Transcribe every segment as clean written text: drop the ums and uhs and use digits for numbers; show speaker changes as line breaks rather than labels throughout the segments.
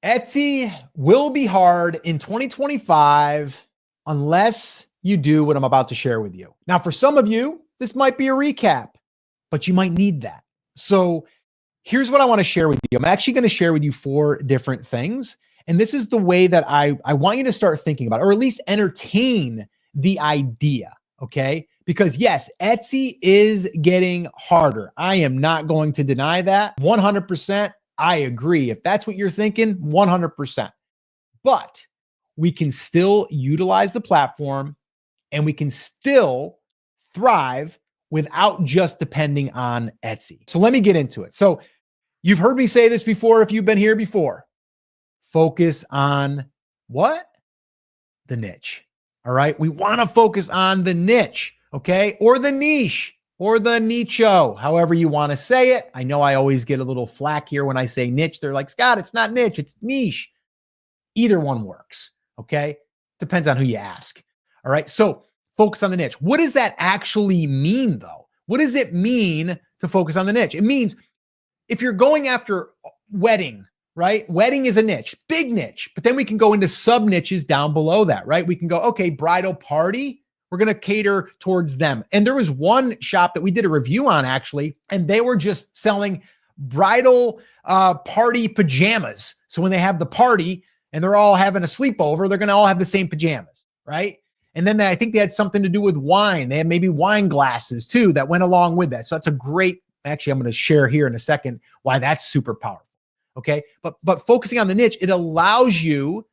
Etsy will be hard in 2025 unless you do what I'm about to share with you. Now, for some of you, this might be a recap, but you might need that. So here's what I want to share with you. I'm actually going to share with you 4 different things. And this is the way that I want you to start thinking about it, or at least entertain the idea. Okay. Because yes, Etsy is getting harder. I am not going to deny that 100%. I agree. If that's what you're thinking, 100%. But we can still utilize the platform and we can still thrive without just depending on Etsy. So let me get into it. So you've heard me say this before if you've been here before. Focus on what? The niche. All right. We want to focus on the niche, okay? Or the niche, or the nicho, however you want to say it. I know I always get a little flack here when I say niche. They're like, Scott, it's not niche, it's niche. Either one works, okay? Depends on who you ask. All right. So focus on the niche. What does that actually mean, though? What does it mean to focus on the niche? It means if you're going after wedding, right? Wedding is a niche, big niche, but then we can go into sub niches down below that, right? We can go, okay, bridal party, we're going to cater towards them. And there was one shop that we did a review on actually, and they were just selling bridal party pajamas. So when they have the party and they're all having a sleepover, they're going to all have the same pajamas, right? And then I think they had something to do with wine. They had maybe wine glasses too that went along with that. So that's a great, actually, I'm going to share here in a second why that's super powerful. Okay. But focusing on the niche, it allows you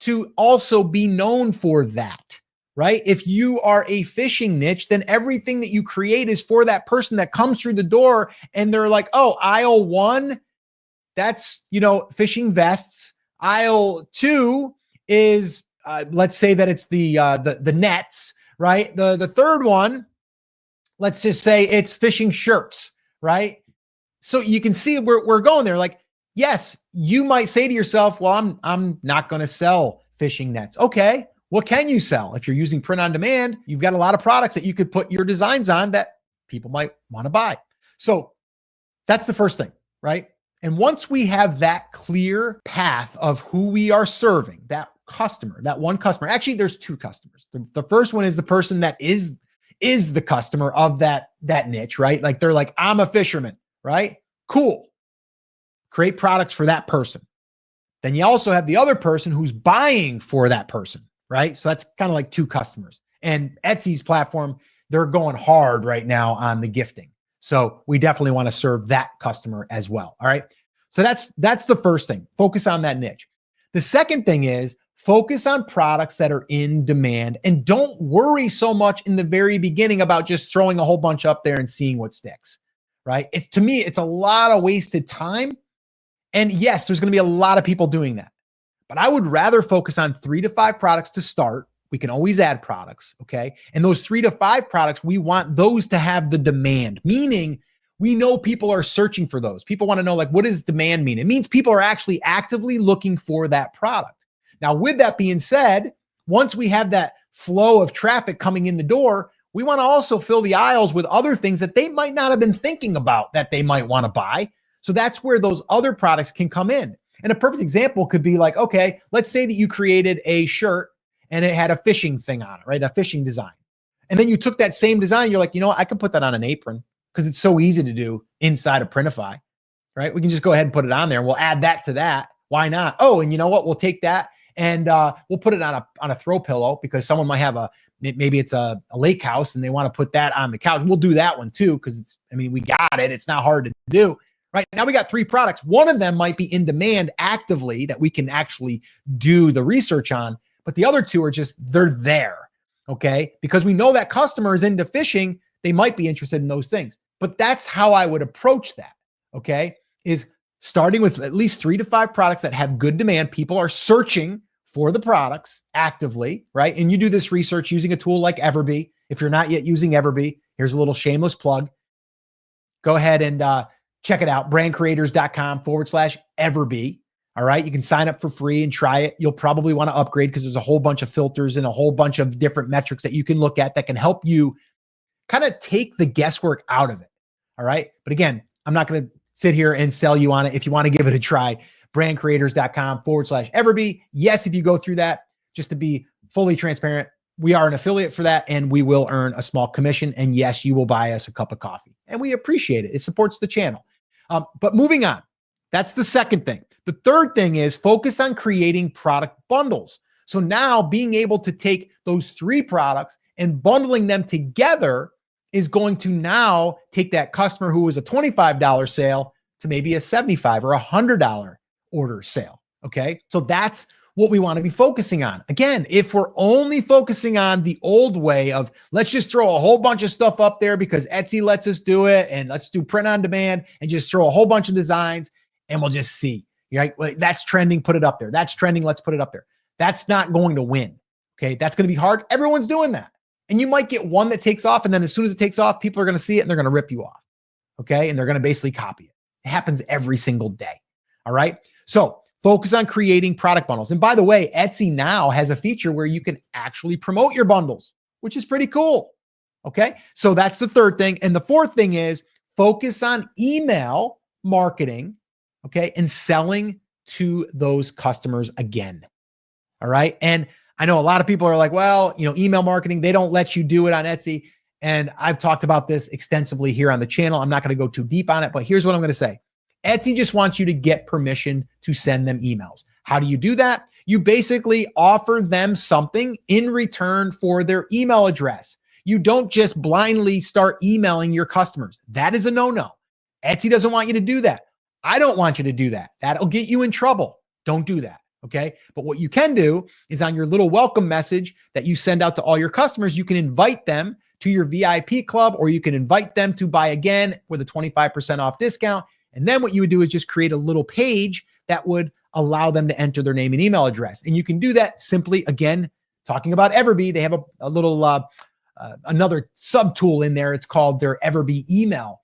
to also be known for that, right? If you are a fishing niche, then everything that you create is for that person that comes through the door and they're like, oh, aisle 1, that's, fishing vests. Aisle 2 is, let's say that it's the nets, right? The third one, let's just say it's fishing shirts, right? So you can see we're going there. Like, yes, you might say to yourself, well, I'm not going to sell fishing nets. Okay. What can you sell? If you're using print on demand, you've got a lot of products that you could put your designs on that people might want to buy. So that's the first thing, right? And once we have that clear path of who we are serving, that customer, that one customer, actually there's 2 customers. The first one is the person that is the customer of that niche, right? Like they're like, I'm a fisherman, right? Cool. Create products for that person. Then you also have the other person who's buying for that person, right? So that's kind of like 2 customers. And Etsy's platform, they're going hard right now on the gifting. So we definitely want to serve that customer as well. All right. So that's the first thing. Focus on that niche. The second thing is focus on products that are in demand and don't worry so much in the very beginning about just throwing a whole bunch up there and seeing what sticks, right? To me, it's a lot of wasted time. And yes, there's going to be a lot of people doing that, but I would rather focus on 3 to 5 products to start. We can always add products. Okay. And those 3 to 5 products, we want those to have the demand, meaning we know people are searching for those. People want to know, like, what does demand mean? It means people are actually actively looking for that product. Now, with that being said, once we have that flow of traffic coming in the door, we want to also fill the aisles with other things that they might not have been thinking about that they might want to buy. So that's where those other products can come in. And a perfect example could be like, okay, let's say that you created a shirt and it had a fishing thing on it, right? A fishing design. And then you took that same design, you're like, I can put that on an apron because it's so easy to do inside of Printify, right? We can just go ahead and put it on there. We'll add that to that. Why not? Oh, and you know what? We'll take that and we'll put it on a throw pillow because someone might have maybe it's a lake house and they want to put that on the couch. We'll do that one too because we got it. It's not hard to do. Right now we got 3 products. One of them might be in demand actively that we can actually do the research on, but the other 2 are just, they're there. Okay. Because we know that customer is into fishing. They might be interested in those things, but that's how I would approach that. Okay. Is starting with at least 3 to 5 products that have good demand. People are searching for the products actively, right? And you do this research using a tool like Everbee. If you're not yet using Everbee, here's a little shameless plug. Go ahead and, check it out, brandcreators.com/Everbee. All right. You can sign up for free and try it. You'll probably want to upgrade because there's a whole bunch of filters and a whole bunch of different metrics that you can look at that can help you kind of take the guesswork out of it. All right. But again, I'm not going to sit here and sell you on it. If you want to give it a try, brandcreators.com/Everbee. Yes, if you go through that, just to be fully transparent, we are an affiliate for that and we will earn a small commission. And yes, you will buy us a cup of coffee and we appreciate it. It supports the channel. But moving on, that's the second thing. The third thing is focus on creating product bundles. So now being able to take those 3 products and bundling them together is going to now take that customer who was a $25 sale to maybe a $75 or $100 order sale. Okay. So that's what we want to be focusing on. Again, if we're only focusing on the old way of let's just throw a whole bunch of stuff up there because Etsy lets us do it and let's do print on demand and just throw a whole bunch of designs and we'll just see, right? Well, that's trending, put it up there. That's trending, let's put it up there. That's not going to win. Okay. That's going to be hard. Everyone's doing that. And you might get one that takes off. And then as soon as it takes off, people are going to see it and they're going to rip you off. Okay. And they're going to basically copy it. It happens every single day. All right. So focus on creating product bundles. And by the way, Etsy now has a feature where you can actually promote your bundles, which is pretty cool. Okay. So that's the third thing. And the fourth thing is focus on email marketing. Okay. And selling to those customers again. All right. And I know a lot of people are like, well, email marketing, they don't let you do it on Etsy. And I've talked about this extensively here on the channel. I'm not going to go too deep on it, but here's what I'm going to say. Etsy just wants you to get permission to send them emails. How do you do that? You basically offer them something in return for their email address. You don't just blindly start emailing your customers. That is a no-no. Etsy doesn't want you to do that. I don't want you to do that. That'll get you in trouble. Don't do that. Okay. But what you can do is on your little welcome message that you send out to all your customers, you can invite them to your VIP club, or you can invite them to buy again with a 25% off discount. And then what you would do is just create a little page that would allow them to enter their name and email address. And you can do that simply, again, talking about Everbee, they have a little, another sub tool in there. It's called their Everbee email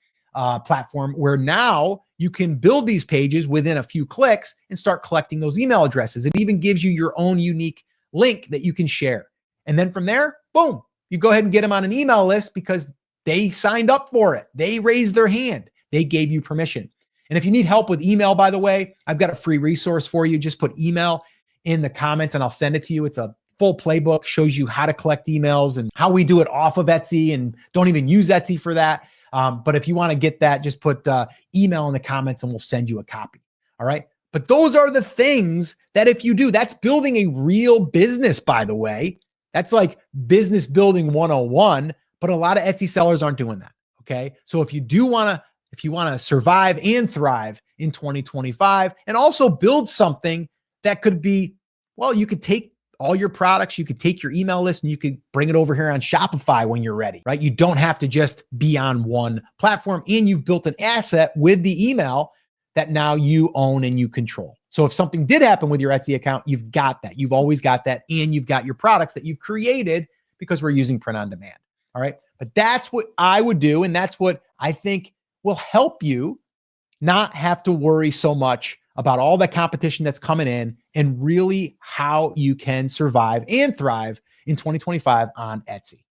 platform, where now you can build these pages within a few clicks and start collecting those email addresses. It even gives you your own unique link that you can share. And then from there, boom, you go ahead and get them on an email list because they signed up for it. They raised their hand. They gave you permission. And if you need help with email, by the way, I've got a free resource for you. Just put email in the comments and I'll send it to you. It's a full playbook, shows you how to collect emails and how we do it off of Etsy, and don't even use Etsy for that. But if you want to get that, just put email in the comments and we'll send you a copy. All right. But those are the things that if you do, that's building a real business, by the way. That's like business building 101, but a lot of Etsy sellers aren't doing that. Okay. So if you want to survive and thrive in 2025 and also build something that could be, well, you could take all your products, you could take your email list and you could bring it over here on Shopify when you're ready, right? You don't have to just be on one platform, and you've built an asset with the email that now you own and you control. So if something did happen with your Etsy account, you've got that. You've always got that. And you've got your products that you've created because we're using print on demand. All right. But that's what I would do. And that's what I think will help you not have to worry so much about all the competition that's coming in, and really how you can survive and thrive in 2025 on Etsy.